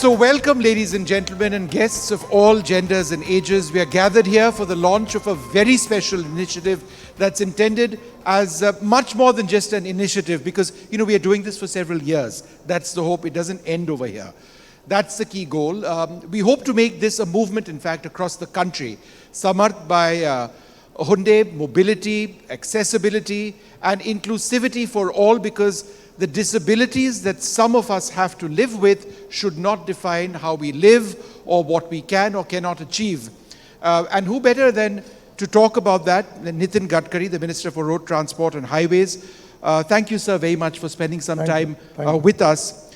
So welcome, ladies and gentlemen, and guests of all genders and ages. We are gathered here for the launch of a very special initiative that's intended as much more than just an initiative, because, we are doing this for several years. That's the hope. It doesn't end over here. That's the key goal. We hope to make this a movement, in fact, across the country. Samarth by Hyundai, mobility, accessibility, and inclusivity for all, because the disabilities that some of us have to live with should not define how we live or what we can or cannot achieve. And who better than to talk about that than Nitin Gadkari, the Minister for Road Transport and Highways. Thank you, sir, very much for spending some time with us.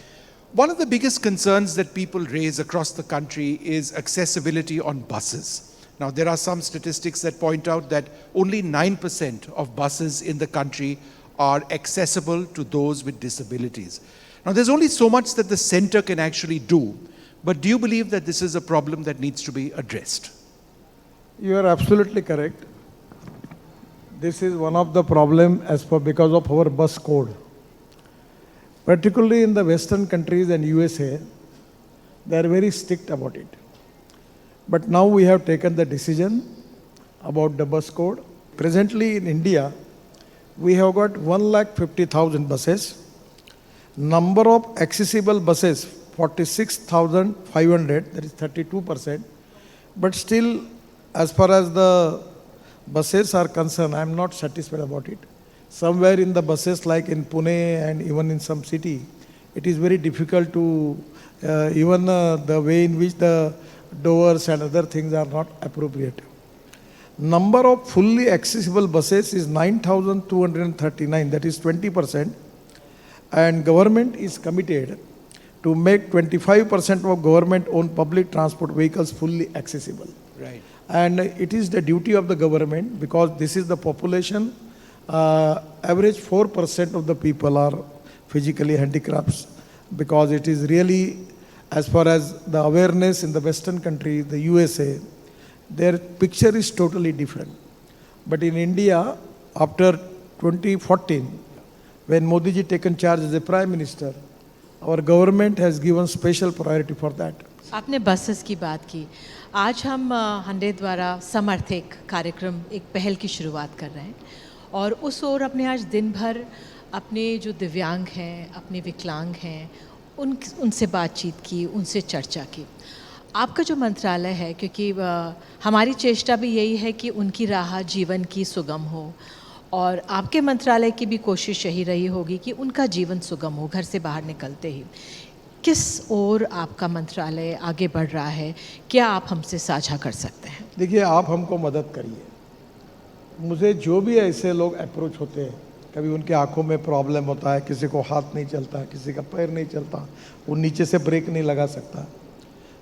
One of the biggest concerns that people raise across the country is accessibility on buses. Now, there are some statistics that point out that only 9% of buses in the country are accessible to those with disabilities. Now, there's only so much that the center can actually do, but do you believe that this is a problem that needs to be addressed? You are absolutely correct. This is one of the problems because of our bus code. Particularly in the Western countries and USA, they are very strict about it. But now we have taken the decision about the bus code. Presently in India, we have got 150,000 buses. Number of accessible buses, 46,500, that is 32%. But still, as far as the buses are concerned, I am not satisfied about it. Somewhere in the buses, like in Pune and even in some city, it is very difficult to, even the way in which the doors and other things are not appropriate. Number of fully accessible buses is 9,239, that is 20%. And government is committed to make 25% of government-owned public transport vehicles fully accessible. Right. And it is the duty of the government, because this is the population. Average 4% of the people are physically handicapped, because it is really, as far as the awareness in the Western countries, the USA, their picture is totally different. But in India, after 2014, when Modi ji taken charge as a Prime Minister, our government has given special priority for that. आपने buses की बात की. आज हम हंडे द्वारा समर्थ एक कार्यक्रम, एक पहल की शुरुआत कर रहे हैं, और उस ओर अपने आज दिन भर अपने जो दिव्यांग हैं, अपने विकलांग हैं, उनसे बातचीत की, उनसे चर्चा की. आपका जो मंत्रालय है, क्योंकि हमारी चेष्टा भी यही है कि उनकी राह जीवन की सुगम हो, और आपके मंत्रालय की भी कोशिश यही रही होगी कि उनका जीवन सुगम हो घर से बाहर निकलते ही. किस ओर आपका मंत्रालय आगे बढ़ रहा है, क्या आप हमसे साझा कर सकते हैं? देखिए, आप हमको मदद करिए. मुझे जो भी ऐसे लोग अप्रोच होते हैं, कभी उनके आंखों में प्रॉब्लम होता है, किसी को हाथ नहीं चलता, किसी का पैर नहीं चलता, वो नीचे से ब्रेक नहीं लगा सकता,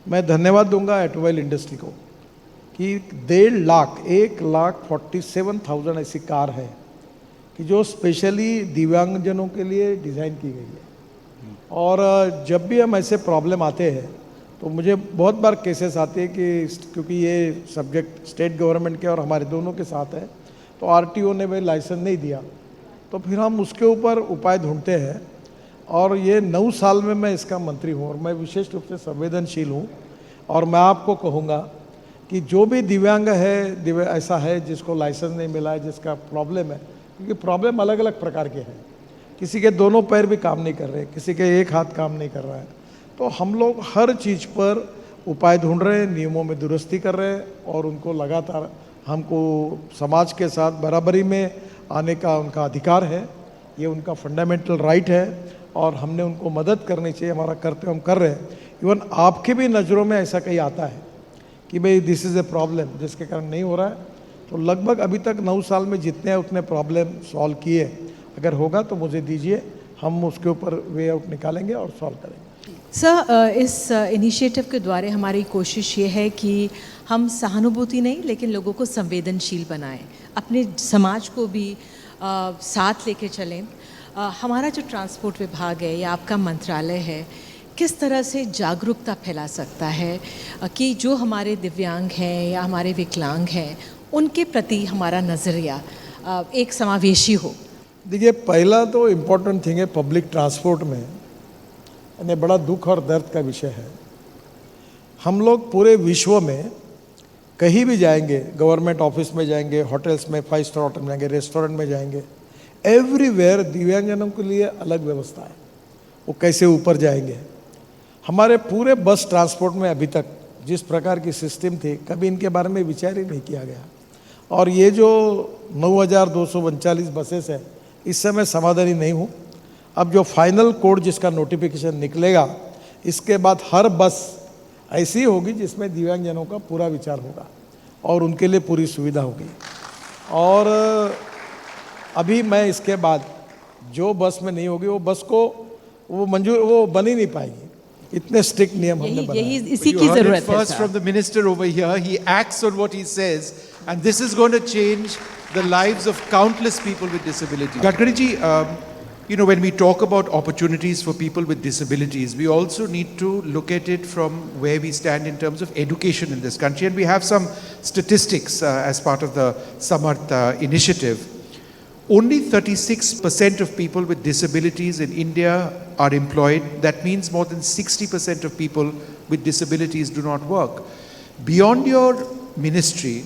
मैं धन्यवाद दूंगा ऑटोमोबाइल इंडस्ट्री को कि 1,47,000 ऐसी कार है कि जो स्पेशली दिव्यांगजनों के लिए डिज़ाइन की गई है. और जब भी हम ऐसे प्रॉब्लम आते हैं तो मुझे बहुत बार केसेस आते हैं कि क्योंकि ये सब्जेक्ट स्टेट गवर्नमेंट के और हमारे दोनों के साथ है, तो आरटीओ ने भी लाइसेंस नहीं दिया, तो फिर हम उसके ऊपर उपाय ढूंढते हैं. और ये 9 साल में मैं इसका मंत्री हूँ, और मैं विशेष रूप से संवेदनशील हूँ. और मैं आपको कहूँगा कि जो भी दिव्यांग है, ऐसा है जिसको लाइसेंस नहीं मिला है, जिसका प्रॉब्लम है, क्योंकि प्रॉब्लम अलग अलग प्रकार के हैं. किसी के दोनों पैर भी काम नहीं कर रहे, किसी के एक हाथ काम नहीं कर रहा है. तो हम लोग हर चीज़ पर उपाय ढूंढ रहे हैं, नियमों में दुरुस्ती कर रहे हैं, और उनको लगातार हमको समाज के साथ बराबरी में आने का उनका अधिकार है. ये उनका फंडामेंटल राइट है, और हमने उनको मदद करनी चाहिए. हमारा कर्तव्य हम कर रहे हैं. इवन आपकी भी नज़रों में ऐसा कहीं आता है कि भाई दिस इज़ ए प्रॉब्लम, जिसके कारण नहीं हो रहा है, तो लगभग अभी तक 9 साल में जितने हैं उतने प्रॉब्लम सॉल्व किए. अगर होगा तो मुझे दीजिए, हम उसके ऊपर वे आउट निकालेंगे और सॉल्व करेंगे. सर, इस इनिशिएटिव के द्वारा हमारी कोशिश ये है कि हम सहानुभूति नहीं, लेकिन लोगों को संवेदनशील बनाएं, अपने समाज को भी साथ लेके चलें. हमारा जो ट्रांसपोर्ट विभाग है या आपका मंत्रालय है, किस तरह से जागरूकता फैला सकता है कि जो हमारे दिव्यांग हैं या हमारे विकलांग हैं, उनके प्रति हमारा नज़रिया एक समावेशी हो? देखिए, पहला तो इम्पोर्टेंट थिंग है पब्लिक ट्रांसपोर्ट में, यानी बड़ा दुख और दर्द का विषय है हम लोग पूरे विश्व में कहीं भी जाएंगे, गवर्नमेंट ऑफिस में जाएंगे, होटल्स में, 5 स्टार होटल में जाएंगे, रेस्टोरेंट में जाएंगे, एवरीवेयर दिव्यांगजनों के लिए अलग व्यवस्था है। वो कैसे ऊपर जाएंगे। हमारे पूरे बस ट्रांसपोर्ट में अभी तक जिस प्रकार की सिस्टम थी, कभी इनके बारे में विचार ही नहीं किया गया। और ये जो 9,239 बसेस है, इससे मैं समाधानी नहीं हूँ। अब जो फाइनल कोड जिसका नोटिफिकेशन निकलेगा, इसके बाद हर बस ऐसी होगी जिसमें दिव्यांगजनों का पूरा विचार होगा और उनके लिए पूरी सुविधा होगी। और अभी मैं इसके बाद जो बस में नहीं होगी, वो बस को वो मंजूर वो बन ही नहीं पाएगी। इतने स्ट्रिक्ट नियम हमने बनाए। यही But इसी you की heard it जरूरत है first from the minister over here. He acts on what he says, and this is going to change the lives of countless people with disabilities. Gadkari ji, you know, when we talk about opportunities for people with disabilities, we also need to look at it from where we stand in terms of education in this country. And we have some statistics as part of the Samarth initiative. Only 36% of people with disabilities in India are employed. That means more than 60% of people with disabilities do not work. Beyond your ministry,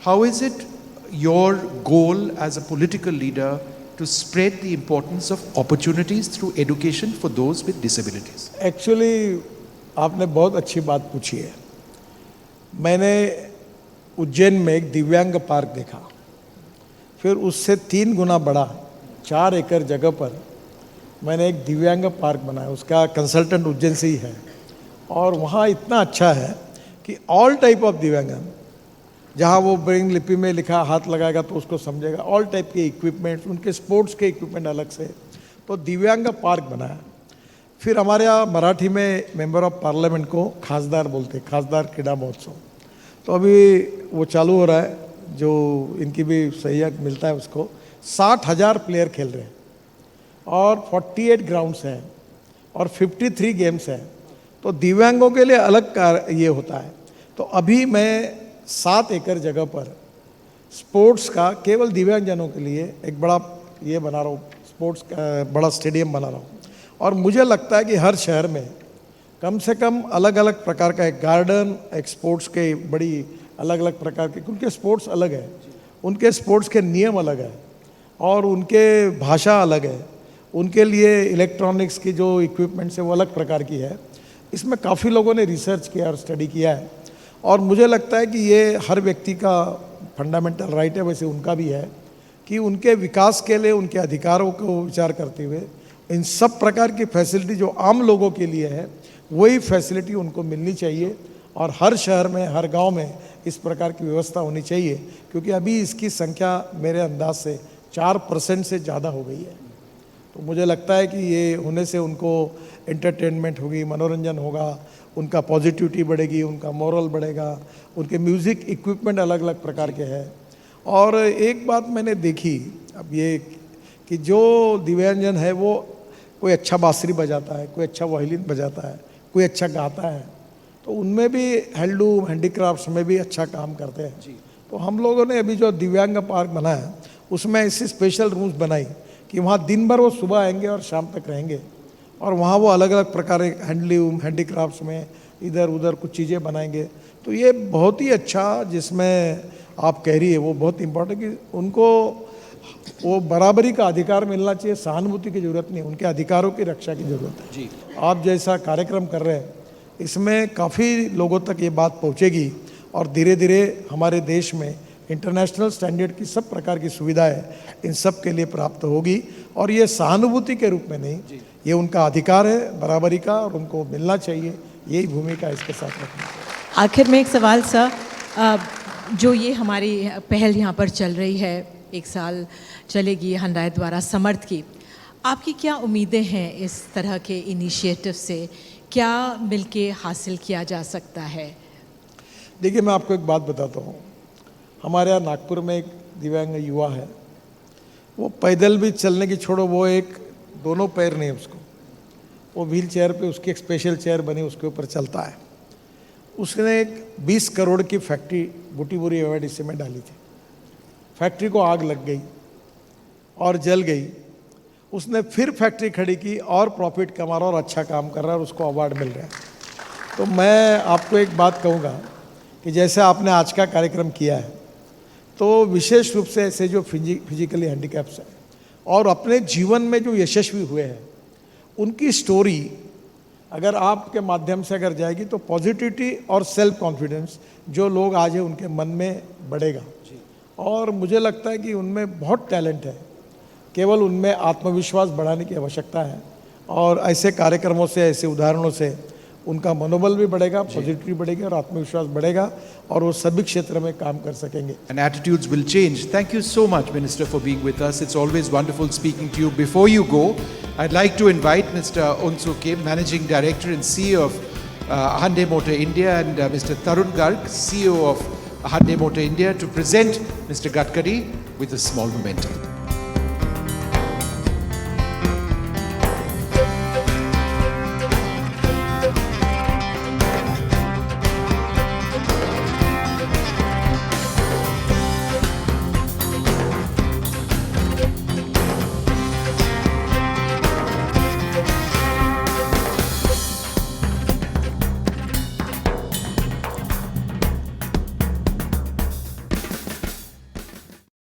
how is it your goal as a political leader to spread the importance of opportunities through education for those with disabilities? Actually आपने बहुत अच्छी बात पूछी है। मैंने उज्जैन में एक दिव्यांग पार्क देखा, फिर उससे 3 गुना बड़ा 4 एकड़ जगह पर मैंने एक दिव्यांग पार्क बनाया। उसका कंसल्टेंट उज्जैन से ही है और वहाँ इतना अच्छा है कि ऑल टाइप ऑफ दिव्यांगन, जहाँ वो ब्रेन लिपि में लिखा हाथ लगाएगा तो उसको समझेगा, ऑल टाइप के इक्विपमेंट्स, उनके स्पोर्ट्स के इक्विपमेंट अलग से, तो दिव्यांग पार्क बनाया। फिर हमारे यहाँ मराठी में मेंबर ऑफ पार्लियामेंट को खासदार बोलते, खासदार क्रीड़ा महोत्सव, तो अभी वो चालू हो रहा है, जो इनकी भी सहयोग मिलता है उसको। 60,000 प्लेयर खेल रहे हैं और 48 ग्राउंड्स हैं और 53 गेम्स हैं। तो दिव्यांगों के लिए अलग ये होता है। तो अभी मैं 7 एकड़ जगह पर स्पोर्ट्स का केवल दिव्यांगजनों के लिए एक बड़ा ये बना रहा हूँ, स्पोर्ट्स का बड़ा स्टेडियम बना रहा हूँ। और मुझे लगता है कि हर शहर में कम से कम अलग अलग प्रकार का एक गार्डन, एक स्पोर्ट्स के बड़ी अलग अलग प्रकार के, उनके स्पोर्ट्स अलग है, उनके स्पोर्ट्स के नियम अलग है और उनके भाषा अलग है, उनके लिए इलेक्ट्रॉनिक्स की जो इक्विपमेंट्स है वो अलग प्रकार की है। इसमें काफ़ी लोगों ने रिसर्च किया और स्टडी किया है और मुझे लगता है कि ये हर व्यक्ति का फंडामेंटल राइट है, वैसे उनका भी है कि उनके विकास के लिए उनके अधिकारों को विचार करते हुए इन सब प्रकार की फैसिलिटी जो आम लोगों के लिए है वही फैसिलिटी उनको मिलनी चाहिए और हर शहर में, हर गांव में इस प्रकार की व्यवस्था होनी चाहिए, क्योंकि अभी इसकी संख्या मेरे अंदाज से 4% से ज़्यादा हो गई है। तो मुझे लगता है कि ये होने से उनको एंटरटेनमेंट होगी, मनोरंजन होगा, उनका पॉजिटिविटी बढ़ेगी, उनका मोरल बढ़ेगा, उनके म्यूज़िक इक्विपमेंट अलग अलग प्रकार के हैं। और एक बात मैंने देखी अब ये कि जो दिव्यांगजन है वो कोई अच्छा बांसुरी बजाता है, कोई अच्छा वायलिन बजाता है, कोई अच्छा गाता है, तो उनमें भी हैंडलूम, हैंडीक्राफ्ट्स में भी अच्छा काम करते हैं। तो हम लोगों ने अभी जो दिव्यांग पार्क बनाया उसमें ऐसी स्पेशल रूम्स बनाई कि वहाँ दिन भर वो सुबह आएंगे और शाम तक रहेंगे और वहाँ वो अलग अलग प्रकार के हैंडलूम, हैंडीक्राफ्ट्स में इधर उधर कुछ चीज़ें बनाएंगे। तो ये बहुत ही अच्छा, जिसमें आप कह रही है वो बहुत इम्पोर्टेंट कि उनको वो बराबरी का अधिकार मिलना चाहिए, सहानुभूति की ज़रूरत नहीं, उनके अधिकारों की रक्षा की ज़रूरत है। जी। आप जैसा कार्यक्रम कर रहे हैं इसमें काफ़ी लोगों तक ये बात पहुंचेगी और धीरे धीरे हमारे देश में इंटरनेशनल स्टैंडर्ड की सब प्रकार की सुविधाएं इन सब के लिए प्राप्त होगी और ये सहानुभूति के रूप में नहीं, ये उनका अधिकार है बराबरी का और उनको मिलना चाहिए, यही भूमिका इसके साथ रखनी चाहिए। आखिर में एक सवाल सर, जो ये हमारी पहल यहाँ पर चल रही है, 1 साल चलेगी हंडाई द्वारा समर्थ की, आपकी क्या उम्मीदें हैं इस तरह के इनिशिएटिव से? क्या मिलके हासिल किया जा सकता है? देखिए, मैं आपको एक बात बताता हूँ। हमारे यहाँ नागपुर में एक दिव्यांग युवा है, वो पैदल भी चलने की छोड़ो, वो एक दोनों पैर नहीं उसको, वो व्हील चेयर पे, उसकी एक स्पेशल चेयर बनी उसके ऊपर चलता है। उसने एक 20 करोड़ की फैक्ट्री बूटीबोरी एवैडीसी में डाली थी। फैक्ट्री को आग लग गई और जल गई। उसने फिर फैक्ट्री खड़ी की और प्रॉफिट कमा रहा और अच्छा काम कर रहा है और उसको अवार्ड मिल रहा है। तो मैं आपको एक बात कहूँगा कि जैसे आपने आज का कार्यक्रम किया है, तो विशेष रूप से ऐसे जो फिजिकली हैंडीकैप्स हैं और अपने जीवन में जो यशस्वी हुए हैं, उनकी स्टोरी अगर आपके माध्यम से अगर जाएगी तो पॉजिटिविटी और सेल्फ कॉन्फिडेंस जो लोग आज हैं उनके मन में बढ़ेगा। और मुझे लगता है कि उनमें बहुत टैलेंट है, केवल उनमें आत्मविश्वास बढ़ाने की आवश्यकता है। और ऐसे कार्यक्रमों से, ऐसे उदाहरणों से उनका मनोबल भी बढ़ेगा, पॉजिटिविटी बढ़ेगी और आत्मविश्वास बढ़ेगा और वो सभी क्षेत्र में काम कर सकेंगे। And attitudes will change. Thank you so much, Minister, for being with us. It's always wonderful speaking to you. Before you go, I'd like to invite Mr. Onsu Kim, Managing Director and CEO of Hyundai Motor India, and Mr. Tarun Garg, CEO of Hyundai Motor India, to present Mr. Gadkari with a small memento.